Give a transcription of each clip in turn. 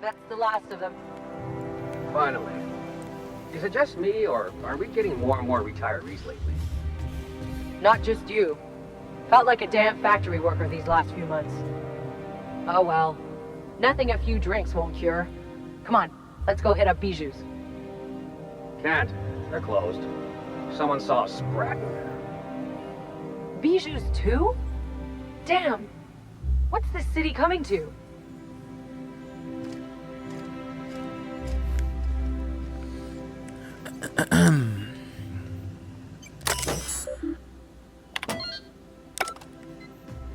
That's the last of them. Finally. Is it just me, or are we getting more and more retirees lately? Not just you. Felt like a damn factory worker these last few months. Oh well. Nothing a few drinks won't cure. Come on, let's go hit up Bijou's. Can't. They're closed. Someone saw a sprat in there. Bijou's too? Damn. What's this city coming to?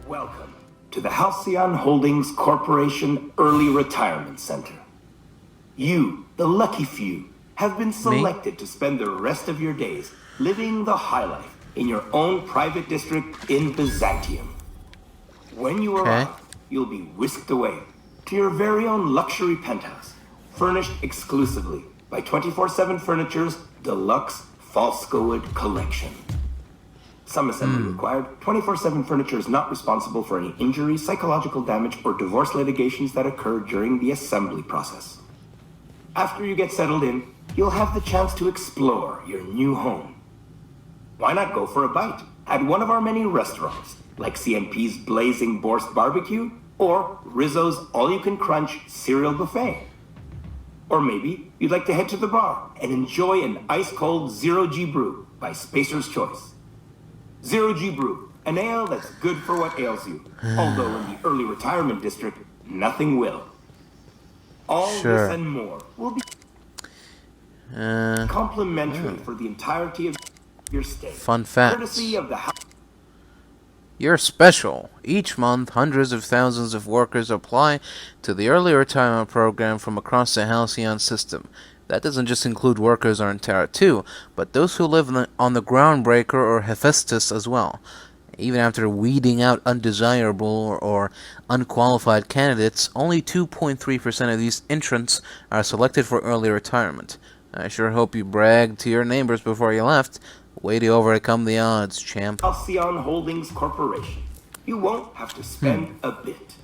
Welcome to the Halcyon Holdings Corporation Early Retirement Center. You, the lucky few, have been selected to spend the rest of your days living the high life in your own private district in Byzantium. When you arrive, you'll be whisked away to your very own luxury penthouse, furnished exclusively by 24/7 Furniture's deluxe Falscowood collection. Some assembly required. 24/7 Furniture is not responsible for any injury, psychological damage, or divorce litigations that occur during the assembly process. After you get settled in, you'll have the chance to explore your new home. Why not go for a bite at one of our many restaurants, like CNP's Blazing Borscht Barbecue or Rizzo's All-You-Can-Crunch Cereal Buffet? Or maybe you'd like to head to the bar and enjoy an ice-cold Zero-G Brew by Spacer's Choice. Zero-G Brew, an ale that's good for what ails you, although in the early retirement district, nothing will. All this and more will be complimentary for the entirety of your stay. Fun facts. Courtesy of the You're special. Each month, hundreds of thousands of workers apply to the early retirement program from across the Halcyon system. That doesn't just include workers on Terra 2, but those who live on the Groundbreaker or Hephaestus as well. Even after weeding out undesirable or unqualified candidates, only 2.3% of these entrants are selected for early retirement. I sure hope you bragged to your neighbors before you left. Way to overcome the odds, champ. Halcyon Holdings Corporation. You won't have to spend a bit.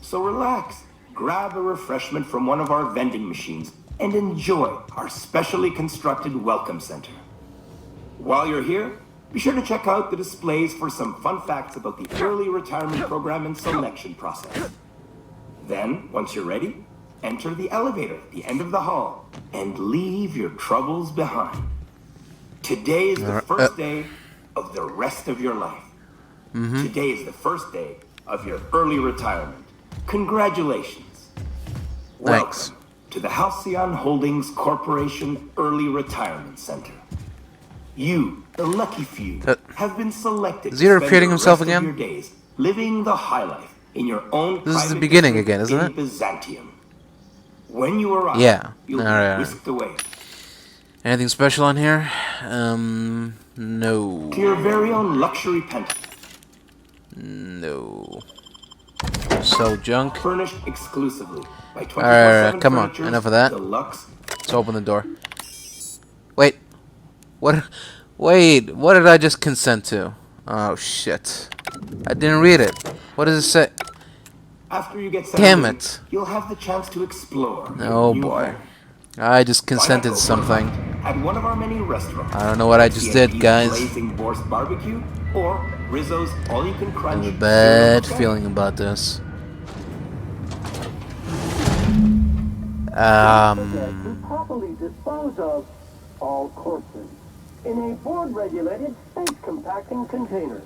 So relax, grab a refreshment from one of our vending machines, and enjoy our specially constructed welcome center. While you're here, be sure to check out the displays for some fun facts about the early retirement program and selection process. Then, once you're ready, enter the elevator at the end of the hall and leave your troubles behind. Today is the first day of the rest of your life. Today is the first day of your early retirement. Congratulations. Thanks. Welcome to the Halcyon Holdings Corporation Early Retirement Center. You, the lucky few, have been selected Is he repeating himself again? your days living the high life in your own This is the private beginning district again, isn't in it? Byzantium. When you arrive, you'll be whisked away Anything special on here? No. to your very own luxury penthouse. No. Sell junk. Furnished exclusively by 24/7 Alright, come on. Furniture's Enough of that. Deluxe. Let's open the door. Wait. What? Wait. What did I just consent to? Oh shit. I didn't read it. What does it say? After you get settled Damn in, it. you'll have the chance to explore. Oh your new boy. home. I just Why not consented go to for a something. bite at one of our many restaurants. I don't know what I just did, CNP's guys. Blazing Borscht Barbecue or Rizzo's All-You-Can-Crunch. I have a bad Cereal feeling about this. To properly dispose of all corpses in a board-regulated space compacting container.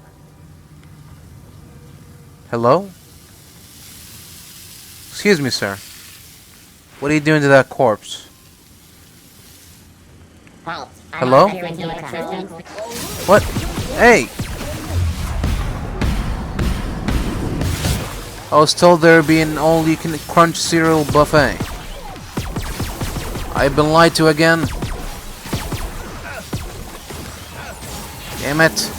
Hello? Excuse me, sir. What are you doing to that corpse? Hello? What? Hey! I was told there would be an all-you-can-crunch cereal buffet. I've been lied to again. Damn it.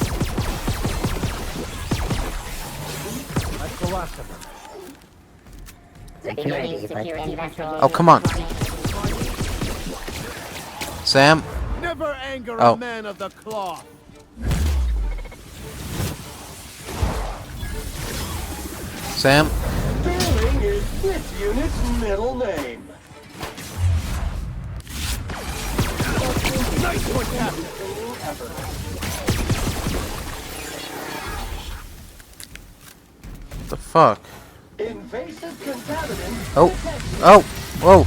Oh, come on. Sam? Never anger Oh. a man of the cloth. Sam? Feeling is This unit's middle name. Nice one, Captain. What the fuck? Invasive contaminant. Oh. Oh. Whoa.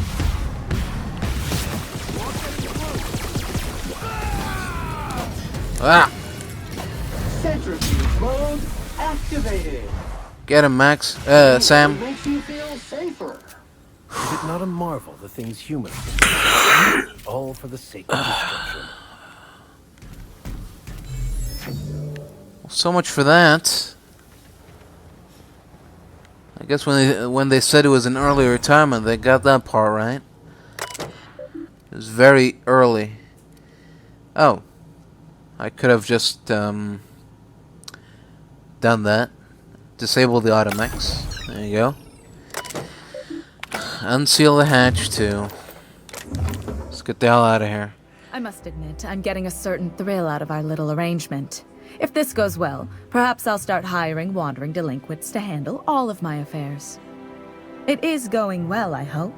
Ah. Centrifuge mode activated. Get him, Max. Sam. Makes you feel safer. Is it not a marvel the things humans can do? All for the sake of destruction. So much for that. I guess when they said it was an early retirement, they got that part right. It was very early. Oh, I could have just done that. Disable the automechs. There you go. Unseal the hatch too. Let's get the hell out of here. I must admit, I'm getting a certain thrill out of our little arrangement. If this goes well, perhaps I'll start hiring wandering delinquents to handle all of my affairs. It is going well, I hope.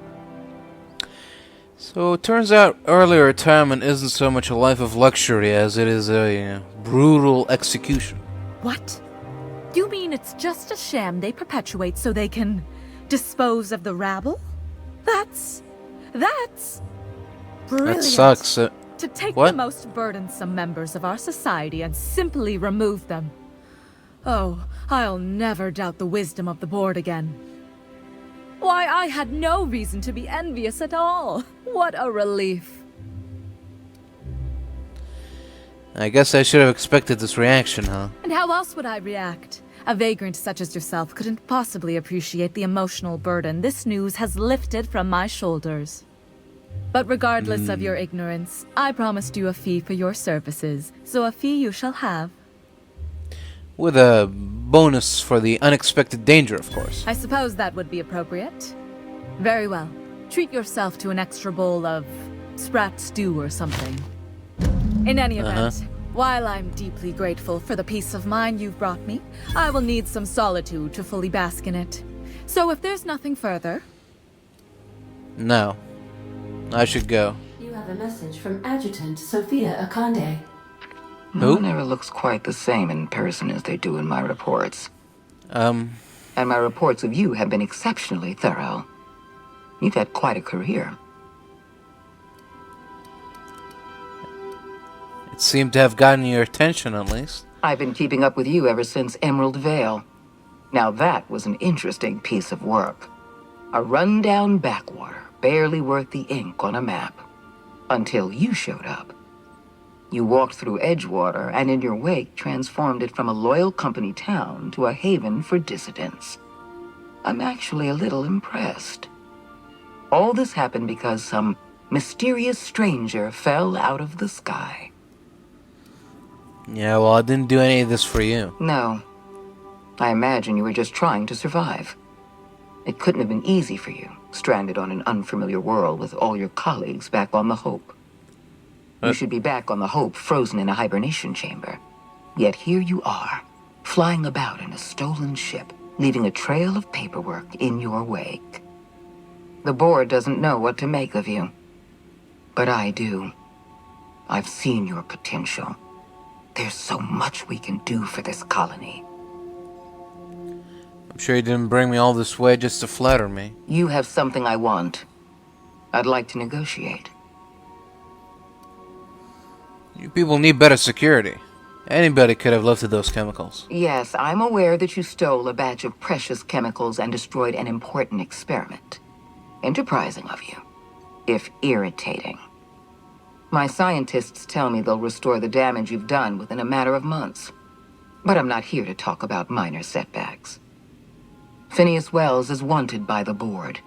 So it turns out early retirement isn't so much a life of luxury as it is a brutal execution. What? You mean it's just a sham they perpetuate so they can dispose of the rabble? That's brilliant. That sucks. To take What? the most burdensome members of our society and simply remove them. Oh, I'll never doubt the wisdom of the board again. Why, I had no reason to be envious at all. What a relief. I guess I should have expected this reaction, huh? And how else would I react? A vagrant such as yourself couldn't possibly appreciate the emotional burden this news has lifted from my shoulders. But regardless of your ignorance, I promised you a fee for your services, so a fee you shall have. With a bonus for the unexpected danger, of course. I suppose that would be appropriate. Very well. Treat yourself to an extra bowl of sprat stew or something. In any event, while I'm deeply grateful for the peace of mind you've brought me, I will need some solitude to fully bask in it. So if there's nothing further... No. I should go. You have a message from Adjutant Sophia Akande. Who? No one ever looks quite the same in person as they do in my reports. And my reports of you have been exceptionally thorough. You've had quite a career. It seemed to have gotten your attention, at least. I've been keeping up with you ever since Emerald Vale. Now that was an interesting piece of work. A rundown backwater, barely worth the ink on a map. Until you showed up. You walked through Edgewater and in your wake transformed it from a loyal company town to a haven for dissidents. I'm actually a little impressed. All this happened because some mysterious stranger fell out of the sky. Yeah, well, I didn't do any of this for you. No. I imagine you were just trying to survive. It couldn't have been easy for you, stranded on an unfamiliar world with all your colleagues back on the Hope. You should be back on the Hope, frozen in a hibernation chamber. Yet here you are, flying about in a stolen ship, leaving a trail of paperwork in your wake. The board doesn't know what to make of you. But I do. I've seen your potential. There's so much we can do for this colony. I'm sure you didn't bring me all this way just to flatter me. You have something I want. I'd like to negotiate. You people need better security. Anybody could have lifted those chemicals. Yes, I'm aware that you stole a batch of precious chemicals and destroyed an important experiment. Enterprising of you, if irritating. My scientists tell me they'll restore the damage you've done within a matter of months. But I'm not here to talk about minor setbacks. Phineas Wells is wanted by the board.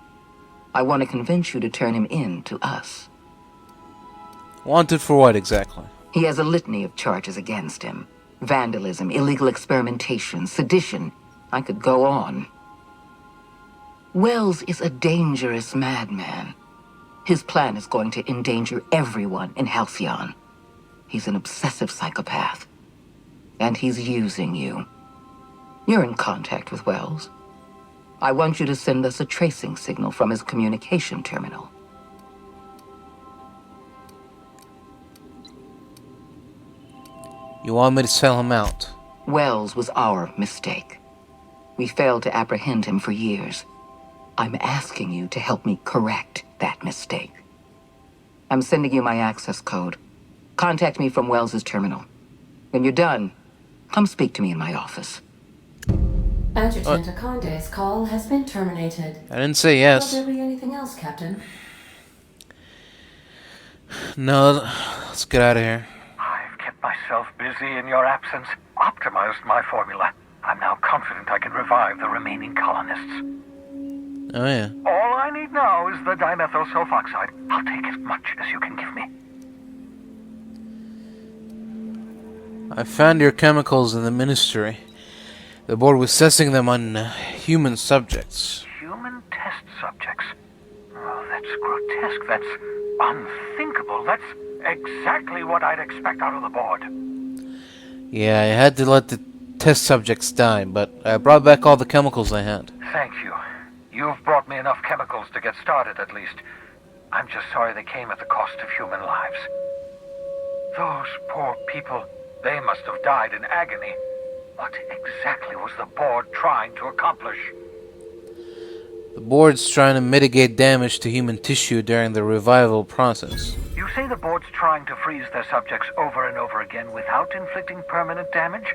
I want to convince you to turn him in to us. Wanted for what exactly? He has a litany of charges against him. Vandalism, illegal experimentation, sedition. I could go on. Wells is a dangerous madman. His plan is going to endanger everyone in Halcyon. He's an obsessive psychopath. And he's using you. You're in contact with Wells. I want you to send us a tracing signal from his communication terminal. You want me to sell him out? Wells was our mistake. We failed to apprehend him for years. I'm asking you to help me correct that mistake. I'm sending you my access code. Contact me from Wells's terminal. When you're done, come speak to me in my office. Adjutant Akande's call has been terminated. I didn't say yes. Will there be anything else, Captain? No, let's get out of here. I've kept myself busy in your absence, optimized my formula. I'm now confident I can revive the remaining colonists. Oh yeah. All I need now is the dimethyl sulfoxide. I'll take as much as you can give me. I found your chemicals in the ministry. The board was testing them on human subjects. Human test subjects? Oh, that's grotesque. That's unthinkable. That's exactly what I'd expect out of the board. Yeah, I had to let the test subjects die, but I brought back all the chemicals I had. Thank you. You've brought me enough chemicals to get started, at least. I'm just sorry they came at the cost of human lives. Those poor people, they must have died in agony. What exactly was the board trying to accomplish? The board's trying to mitigate damage to human tissue during the revival process. You say the board's trying to freeze their subjects over and over again without inflicting permanent damage?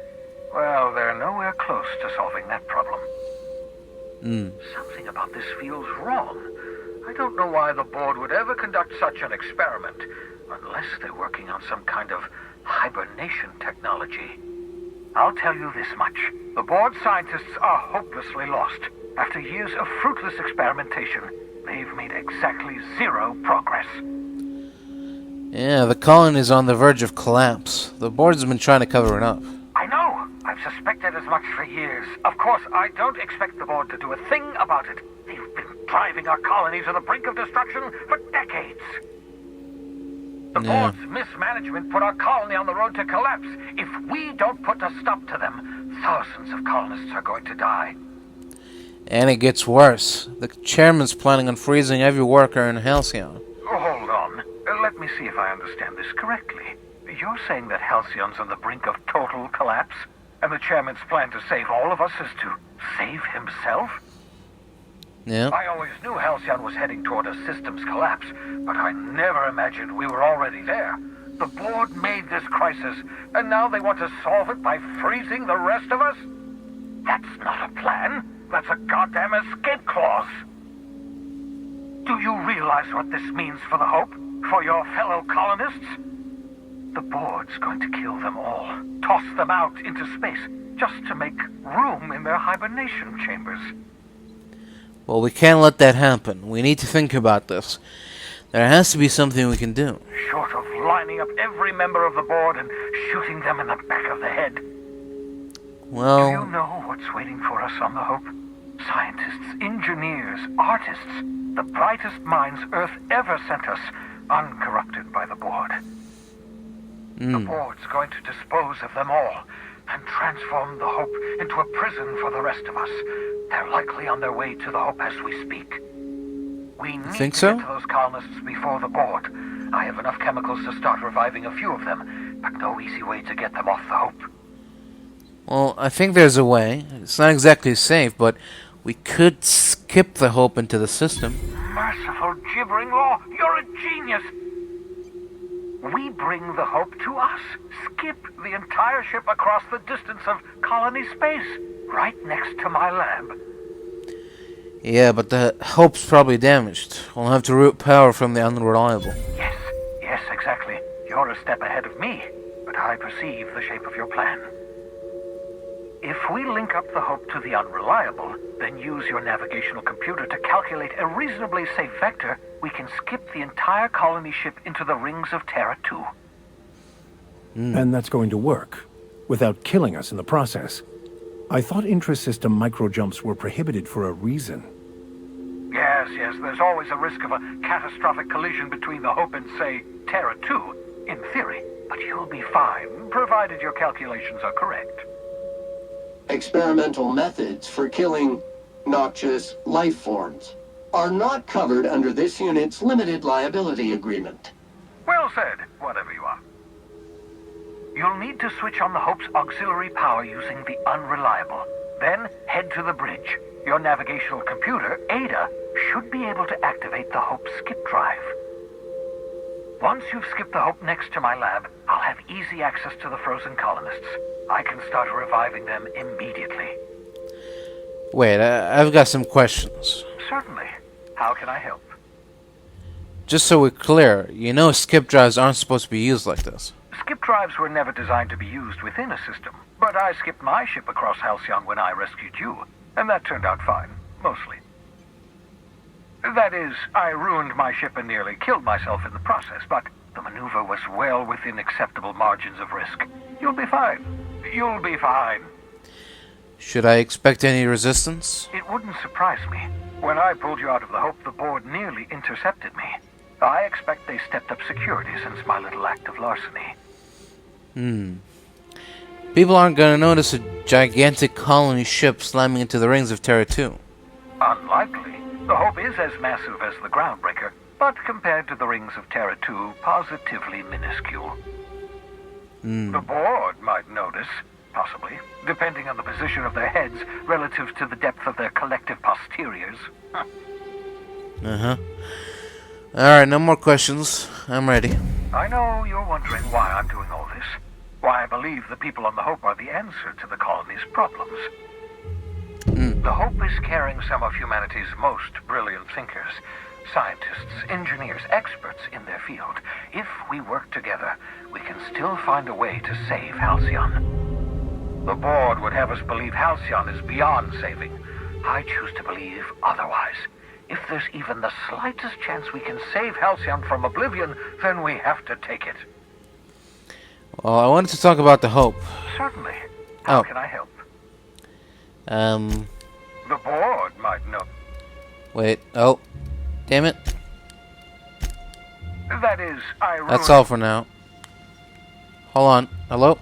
Well, they're nowhere close to solving that problem. Something about this feels wrong. I don't know why the board would ever conduct such an experiment, unless they're working on some kind of hibernation technology. I'll tell you this much. The board scientists are hopelessly lost. After years of fruitless experimentation, they've made exactly zero progress. Yeah, the colony is on the verge of collapse. The board's been trying to cover it up. I know. I've suspected as much for years. Of course, I don't expect the board to do a thing about it. They've been driving our colony to the brink of destruction for decades. The board's mismanagement put our colony on the road to collapse. If we don't put a stop to them, thousands of colonists are going to die. And it gets worse. The chairman's planning on freezing every worker in Halcyon. Hold on. Let me see if I understand this correctly. You're saying that Halcyon's on the brink of total collapse? And the chairman's plan to save all of us is to save himself? Yeah. I always knew Halcyon was heading toward a systems collapse, but I never imagined we were already there. The board made this crisis, and now they want to solve it by freezing the rest of us? That's not a plan. That's a goddamn escape clause. Do you realize what this means for the Hope? For your fellow colonists? The board's going to kill them all. Toss them out into space, just to make room in their hibernation chambers. Well, we can't let that happen. We need to think about this. There has to be something we can do. Short of lining up every member of the board and shooting them in the back of the head. Well... Do you know what's waiting for us on the Hope? Scientists, engineers, artists, the brightest minds Earth ever sent us, uncorrupted by the board. The board's going to dispose of them all and transform the Hope into a prison for the rest of us. They're likely on their way to the Hope as we speak. We need to get to those colonists before the board. I have enough chemicals to start reviving a few of them, but no easy way to get them off the Hope. Well, I think there's a way. It's not exactly safe, but we could skip the Hope into the system. Merciful gibbering law, you're a genius! We bring the Hope to us. Skip the entire ship across the distance of colony space, right next to my lab. Yeah, but the Hope's probably damaged. We'll have to route power from the Unreliable. Yes, exactly. You're a step ahead of me, but I perceive the shape of your plan. If we link up the Hope to the Unreliable, then use your navigational computer to calculate a reasonably safe vector, we can skip the entire colony ship into the rings of Terra 2. And that's going to work, without killing us in the process. I thought intra-system microjumps were prohibited for a reason. Yes, there's always a risk of a catastrophic collision between the Hope and, say, Terra 2, in theory. But you'll be fine, provided your calculations are correct. Experimental methods for killing noxious life forms, are not covered under this unit's limited liability agreement. Well said, whatever you are. You'll need to switch on the Hope's auxiliary power using the unreliable. Then head to the bridge. Your navigational computer, Ada, should be able to activate the Hope skip drive. Once you've skipped the Hope next to my lab, I'll have easy access to the frozen colonists. I can start reviving them immediately. Wait, I've got some questions. Certainly. How can I help? Just so we're clear, you know skip drives aren't supposed to be used like this. Skip drives were never designed to be used within a system, but I skipped my ship across Halcyon when I rescued you, and that turned out fine, mostly. That is, I ruined my ship and nearly killed myself in the process, but the maneuver was well within acceptable margins of risk. You'll be fine. You'll be fine. Should I expect any resistance? It wouldn't surprise me. When I pulled you out of the Hope, the board nearly intercepted me. I expect they stepped up security since my little act of larceny. People aren't gonna notice a gigantic colony ship slamming into the rings of Terra 2. Unlikely. The Hope is as massive as the Groundbreaker, but compared to the rings of Terra 2, positively minuscule. The board might notice, possibly, depending on the position of their heads relative to the depth of their collective posteriors. Alright, no more questions. I'm ready. I know you're wondering why I'm doing all this. Why I believe the people on the Hope are the answer to the colony's problems. The Hope is carrying some of humanity's most brilliant thinkers, scientists, engineers, experts in their field. If we work together, we can still find a way to save Halcyon. The board would have us believe Halcyon is beyond saving. I choose to believe otherwise. If there's even the slightest chance we can save Halcyon from oblivion, then we have to take it. Well, I wanted to talk about the Hope. Certainly. How can I help? The board might know. Wait. Oh. Damn it. That is, That's all for now. Hold on. Hello?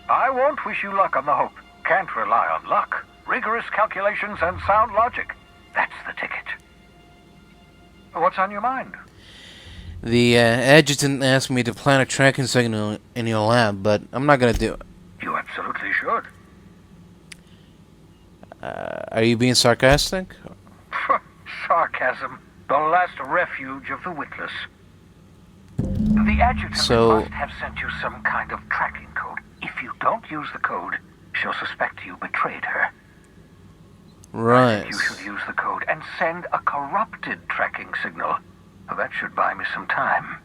I won't wish you luck on the Hope. Can't rely on luck. Rigorous calculations and sound logic. That's the ticket. What's on your mind? The adjutant asked me to plant a tracking signal in your lab, but I'm not gonna do it. You absolutely should. Are you being sarcastic? Sarcasm. The last refuge of the witless. The adjutant must have sent you some kind of tracking code. If you don't use the code, she'll suspect you betrayed her. Right. You should use the code and send a corrupted tracking signal. That should buy me some time.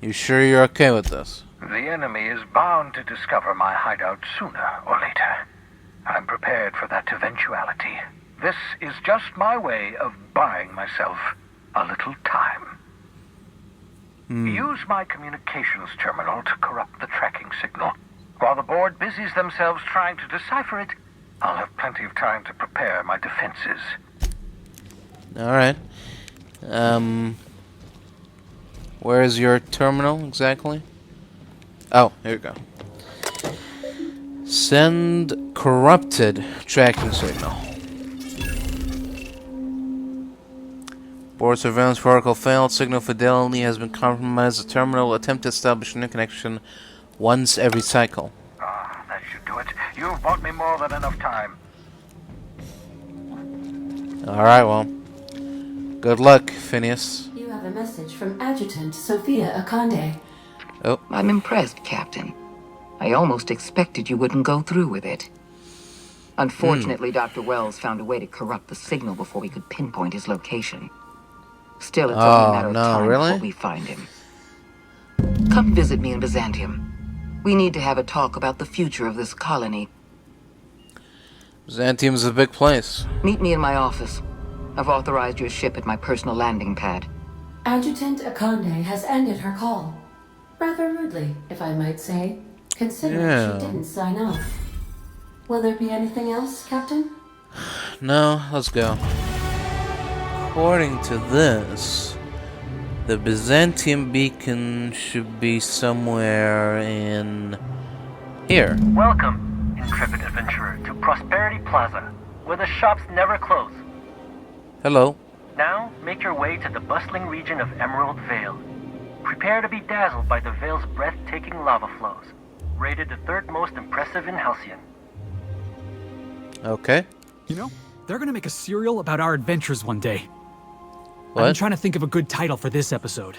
You sure you're okay with this? The enemy is bound to discover my hideout sooner or later. I'm prepared for that eventuality. This is just my way of buying myself a little time. Use my communications terminal to corrupt the tracking signal. While the board busies themselves trying to decipher it, I'll have plenty of time to prepare my defenses. Alright. Where's your terminal exactly? Oh, here we go. Send corrupted tracking signal. Board surveillance protocol failed. Signal fidelity has been compromised. The terminal will attempt to establish a new connection once every cycle. That should do it. You've bought me more than enough time. Alright, well. Good luck, Phineas. You have a message from Adjutant Sophia Akande. Oh. I'm impressed, Captain. I almost expected you wouldn't go through with it. Unfortunately, Dr. Wells found a way to corrupt the signal before we could pinpoint his location. Still, it's only a matter of time before we find him. Come visit me in Byzantium. We need to have a talk about the future of this colony. Byzantium's a big place. Meet me in my office. I've authorized your ship at my personal landing pad. Adjutant Akande has ended her call. Rather rudely, if I might say, considering she didn't sign off. Will there be anything else, Captain? No, let's go. According to this, the Byzantium beacon should be somewhere in here. Welcome, intrepid adventurer, to Prosperity Plaza, where the shops never close. Hello. Now, make your way to the bustling region of Emerald Vale. Prepare to be dazzled by the Vale's breathtaking lava flows. Rated the third most impressive in Halcyon. Okay. You know, they're gonna make a serial about our adventures one day. What? I'm trying to think of a good title for this episode.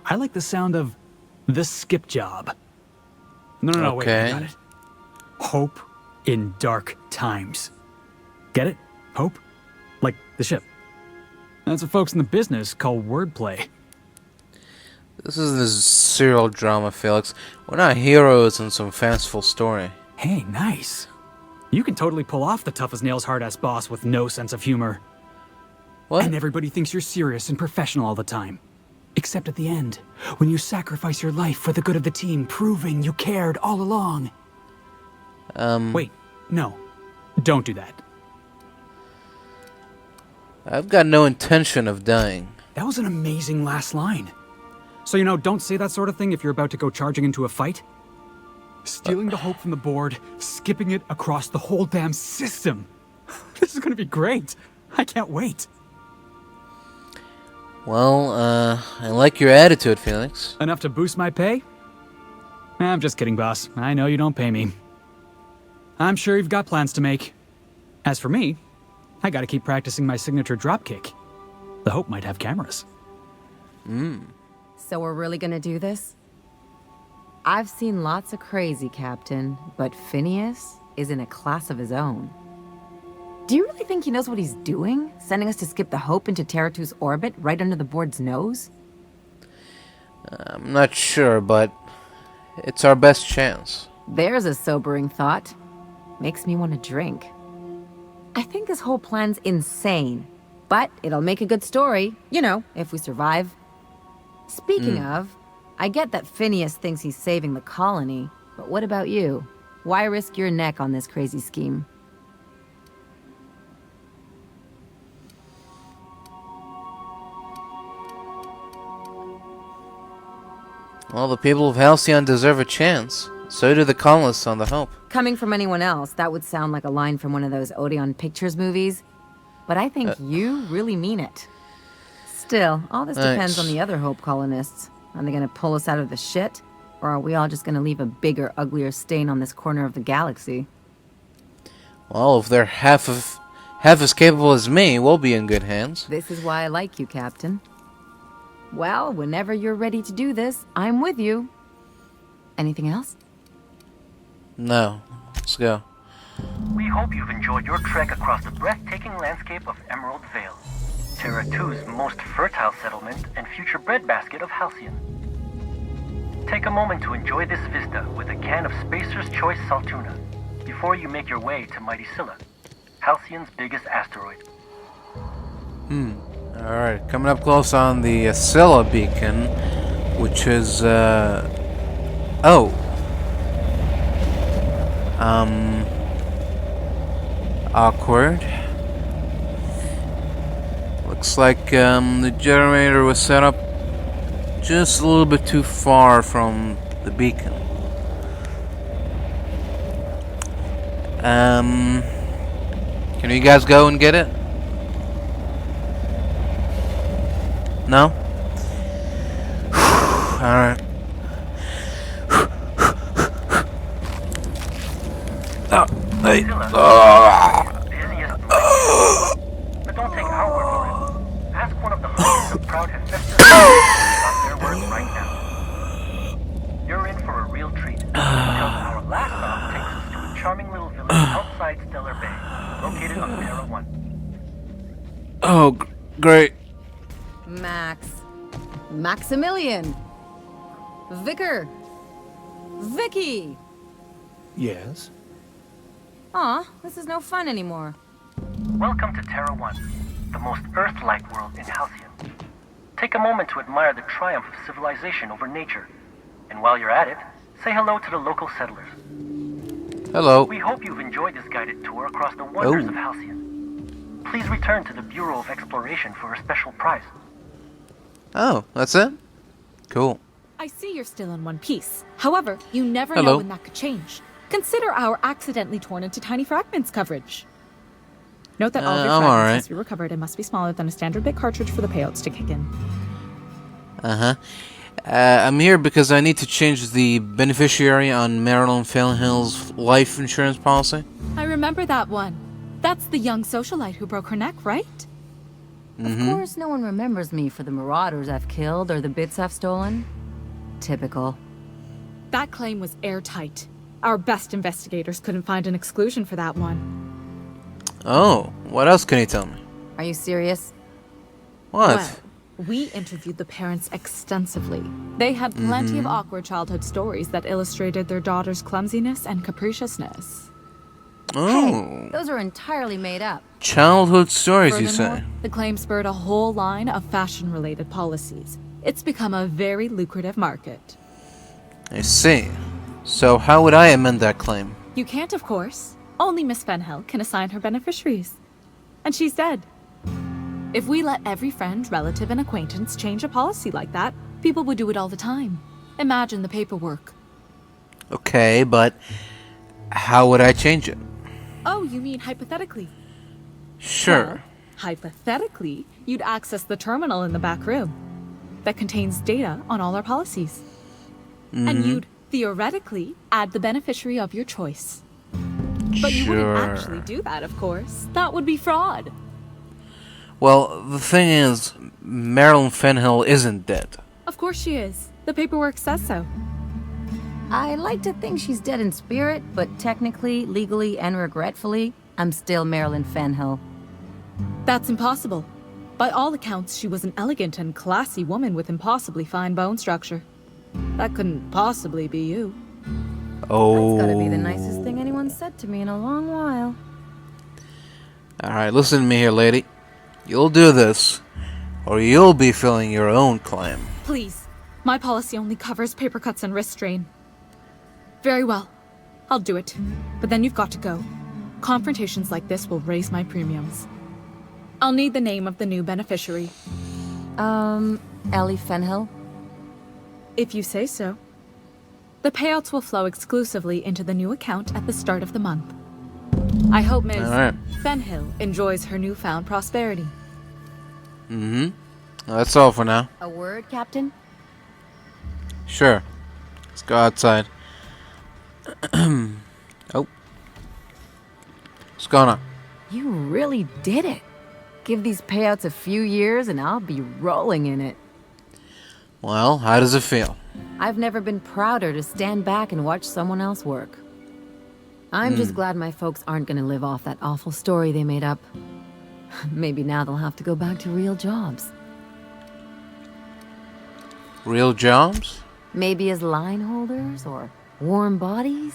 I like the sound of The Skip Job. No, wait, I got it. Hope in Dark Times. Get it? Hope? Like the ship. That's what folks in the business call wordplay. This is this serial drama, Felix. We're not heroes in some fanciful story. Hey, nice. You can totally pull off the tough-as-nails hard-ass boss with no sense of humor. What? And everybody thinks you're serious and professional all the time. Except at the end, when you sacrifice your life for the good of the team, proving you cared all along. Wait, no. Don't do that. I've got no intention of dying. That was an amazing last line. So, you know, don't say that sort of thing if you're about to go charging into a fight. Stealing the hope from the board, skipping it across the whole damn system. This is gonna be great. I can't wait. Well, I like your attitude, Felix. Enough to boost my pay? I'm just kidding, boss. I know you don't pay me. I'm sure you've got plans to make. As for me, I gotta keep practicing my signature dropkick. The Hope might have cameras. So we're really gonna do this? I've seen lots of crazy, Captain, but Phineas is in a class of his own. Do you really think he knows what he's doing? Sending us to skip the Hope into Terra 2's orbit right under the board's nose? I'm not sure, but it's our best chance. There's a sobering thought. Makes me want to drink. I think this whole plan's insane, but it'll make a good story, you know, if we survive. Speaking of, I get that Phineas thinks he's saving the colony, but what about you? Why risk your neck on this crazy scheme? Well, the people of Halcyon deserve a chance. So do the colonists on the Hope. Coming from anyone else, that would sound like a line from one of those Odeon Pictures movies. But I think you really mean it. Still, all this depends on the other Hope colonists. Are they gonna pull us out of the shit? Or are we all just gonna leave a bigger, uglier stain on this corner of the galaxy? Well, if they're half as capable as me, we'll be in good hands. This is why I like you, Captain. Well, whenever you're ready to do this, I'm with you. Anything else? No. Let's go. We hope you've enjoyed your trek across the breathtaking landscape of Emerald Vale, Terra 2's most fertile settlement and future breadbasket of Halcyon. Take a moment to enjoy this vista with a can of Spacer's Choice Saltuna before you make your way to Mighty Scylla, Halcyon's biggest asteroid. Alright, coming up close on the Scylla beacon, which is, awkward. Looks like, the generator was set up just a little bit too far from the beacon. Can you guys go and get it? No? Alright. Hey. But don't take our word for it. Ask one of the hundreds of proud Hephaestus about their word right now. You're in for a real treat. Because our last stop takes us to a charming little village outside Stellar Bay, located on Terra 1. Oh, great. Max. Maximilian. Vicar. Vicky. Yes? Aw, this is no fun anymore. Welcome to Terra 1, the most Earth-like world in Halcyon. Take a moment to admire the triumph of civilization over nature. And while you're at it, say hello to the local settlers. Hello. We hope you've enjoyed this guided tour across the wonders of Halcyon. Please return to the Bureau of Exploration for a special prize. Oh, that's it? Cool. I see you're still in one piece. However, you never Hello. know when that could change. Consider our accidentally torn into tiny fragments coverage. Note that all of your I'm fragments alright. must be recovered and must be smaller than a standard bit cartridge for the payouts to kick in. I'm here because I need to change the beneficiary on Marilyn Fenhill's life insurance policy. I remember that one. That's the young socialite who broke her neck, right? Of course, no one remembers me for the marauders I've killed or the bits I've stolen. Typical. That claim was airtight. Our best investigators couldn't find an exclusion for that one. Oh, what else can you tell me? Are you serious? What? Well, we interviewed the parents extensively. They had plenty of awkward childhood stories that illustrated their daughter's clumsiness and capriciousness. Oh. Hey, those are entirely made up. Childhood stories, you Furthermore, say? the claim spurred a whole line of fashion-related policies. It's become a very lucrative market. I see. So how would I amend that claim? You can't, of course. Only Miss Fenhill can assign her beneficiaries. And she's dead. If we let every friend, relative, and acquaintance change a policy like that, people would do it all the time. Imagine the paperwork. Okay, but how would I change it? Oh, you mean hypothetically? Sure. Well, hypothetically, you'd access the terminal in the back room that contains data on all our policies. And you'd, theoretically, add the beneficiary of your choice. But you wouldn't actually do that, of course. That would be fraud. Well, the thing is, Marilyn Fenhill isn't dead. Of course she is. The paperwork says so. I like to think she's dead in spirit, but technically, legally, and regretfully, I'm still Marilyn Fenhill. That's impossible. By all accounts, she was an elegant and classy woman with impossibly fine bone structure. That couldn't possibly be you. Oh. That's gotta be the nicest thing anyone's said to me in a long while. Alright, listen to me here, lady. You'll do this, or you'll be filling your own claim. Please. My policy only covers paper cuts and wrist strain. Very well. I'll do it. But then you've got to go. Confrontations like this will raise my premiums. I'll need the name of the new beneficiary. Ellie Fenhill? If you say so. The payouts will flow exclusively into the new account at the start of the month. I hope Ms. Fenhill enjoys her newfound prosperity. That's all for now. A word, Captain? Sure. Let's go outside. Oh. What's going on? You really did it. Give these payouts a few years and I'll be rolling in it. Well, how does it feel? I've never been prouder to stand back and watch someone else work. I'm just glad my folks aren't gonna live off that awful story they made up. Maybe now they'll have to go back to real jobs. Real jobs? Maybe as line holders or warm bodies?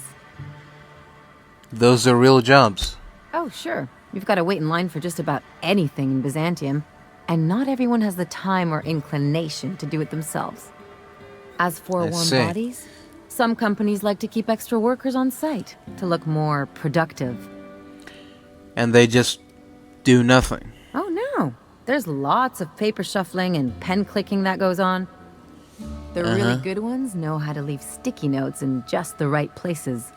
Those are real jobs. Oh, sure. You've got to wait in line for just about anything in Byzantium, and not everyone has the time or inclination to do it themselves. As for warm bodies, some companies like to keep extra workers on site to look more productive. And they just do nothing. Oh no, there's lots of paper shuffling and pen clicking that goes on. The really good ones know how to leave sticky notes in just the right places.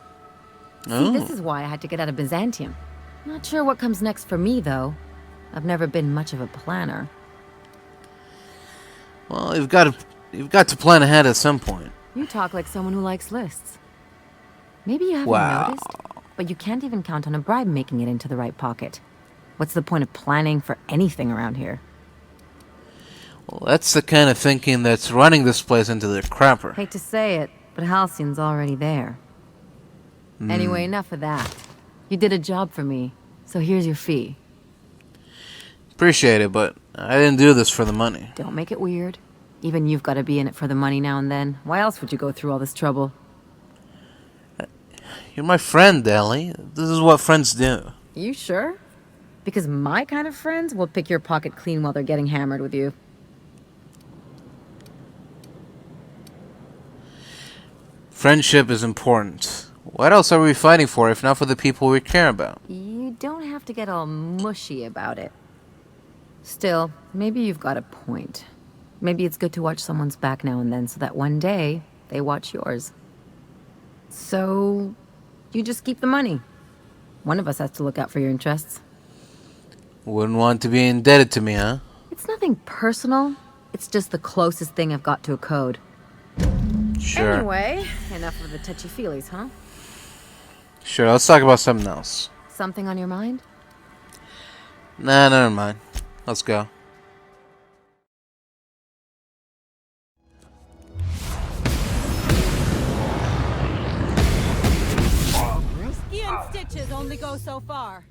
See, this is why I had to get out of Byzantium. Not sure what comes next for me, though. I've never been much of a planner. Well, you've got to plan ahead at some point. You talk like someone who likes lists. Maybe you haven't noticed, but you can't even count on a bribe making it into the right pocket. What's the point of planning for anything around here? Well, that's the kind of thinking that's running this place into the crapper. Hate to say it, but Halcyon's already there. Anyway, enough of that. You did a job for me, so here's your fee. Appreciate it, but I didn't do this for the money. Don't make it weird. Even you've got to be in it for the money now and then. Why else would you go through all this trouble? You're my friend, Ellie. This is what friends do. You sure? Because my kind of friends will pick your pocket clean while they're getting hammered with you. Friendship is important. What else are we fighting for if not for the people we care about? You don't have to get all mushy about it. Still, maybe you've got a point. Maybe it's good to watch someone's back now and then so that one day they watch yours. So, You just keep the money. One of us has to look out for your interests. Wouldn't want to be indebted to me, huh? It's nothing personal. It's just the closest thing I've got to a code. Sure. Anyway, enough of the touchy-feelies, huh? Sure, let's talk about something else. Something on your mind? Nah, never mind. Let's go. Ski and stitches only go so far.